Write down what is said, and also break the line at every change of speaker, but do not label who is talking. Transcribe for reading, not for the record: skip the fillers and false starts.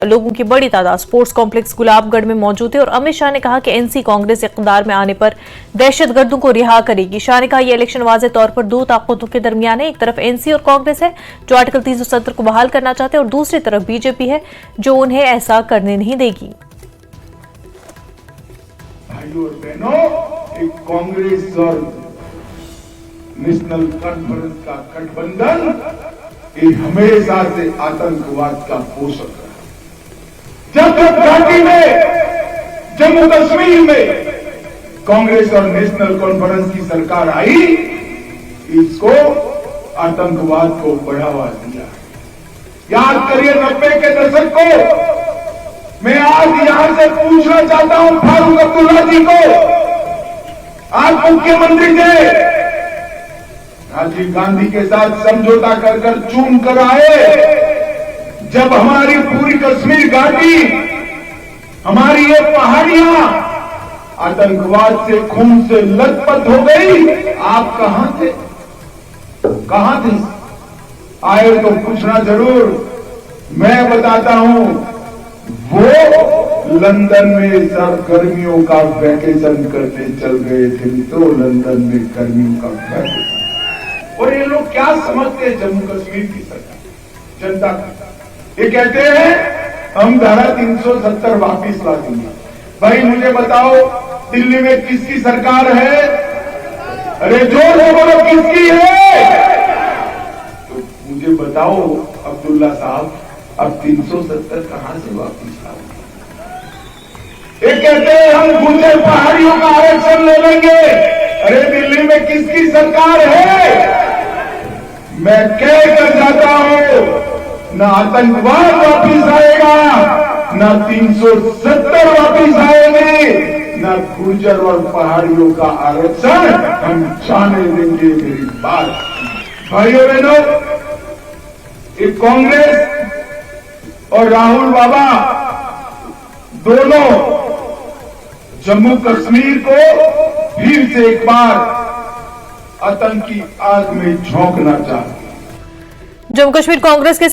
लोगों की बड़ी तादाद स्पोर्ट्स कॉम्प्लेक्स गुलाबगढ़ में मौजूद है और अमित शाह ने कहा कि एनसी कांग्रेस इक़्तिदार में आने पर दहशतगर्दों को रिहा करेगी। शाह ने कहा यह इलेक्शन वाज़ेह तौर पर दो ताकतों के दरमियान है। एक तरफ एनसी और कांग्रेस है जो आर्टिकल 370 को बहाल करना चाहते हैं और दूसरी तरफ बीजेपी है जो उन्हें ऐसा करने नहीं देगी।
भाइयों और बहनों, एक कांग्रेस और नेशनल कॉन्फ्रेंस का गठबंधन ये हमेशा से आतंकवाद का पोषक रहा। जब तक घाटी में, जम्मू कश्मीर में कांग्रेस और नेशनल कॉन्फ्रेंस की सरकार आई, इसको आतंकवाद को बढ़ावा दिया। याद करिए 90 के दशक को। मैं आज यहां से पूछना चाहता हूं फारूक अब्दुल्ला जी को, आज मुख्यमंत्री थे, राजीव गांधी के साथ समझौता कर चूम कर आए। जब हमारी पूरी कश्मीर घाटी, हमारी ये पहाड़ियां आतंकवाद से, खून से लथपथ हो गई, आप कहां थे? कहां थे? आए तो पूछना जरूर। मैं बताता हूं, वो लंदन में सब गर्मियों का वैकेशन करने चल गए थे, तो लंदन में गर्मियों का वैकेशन। और ये लोग क्या समझते हैं जम्मू कश्मीर की सरकार, जनता की? ये कहते हैं हम धारा 370 वापिस ला देंगे। भाई मुझे बताओ, दिल्ली में किसकी सरकार है? अरे जोर से बोलो, किसकी है? तो मुझे बताओ अब्दुल्ला साहब, अब 370 कहां से वापिस लाओगे? ये कहते हैं हम गुर्जर पहाड़ियों का आरक्षण ले लेंगे। अरे दिल्ली में किसकी सरकार है? मैं कह कर जाता हूं, न आतंकवाद वापिस आएगा, न 370 वापिस आएंगे, न गुर्जर और पहाड़ियों का आरक्षण हम जाने देंगे। मेरी बात भाइयों बहनों, एक कांग्रेस और राहुल बाबा दोनों जम्मू कश्मीर को फिर से एक बार आतंकी आग में झोंकना चाहते हैं।
जम्मू कश्मीर कांग्रेस के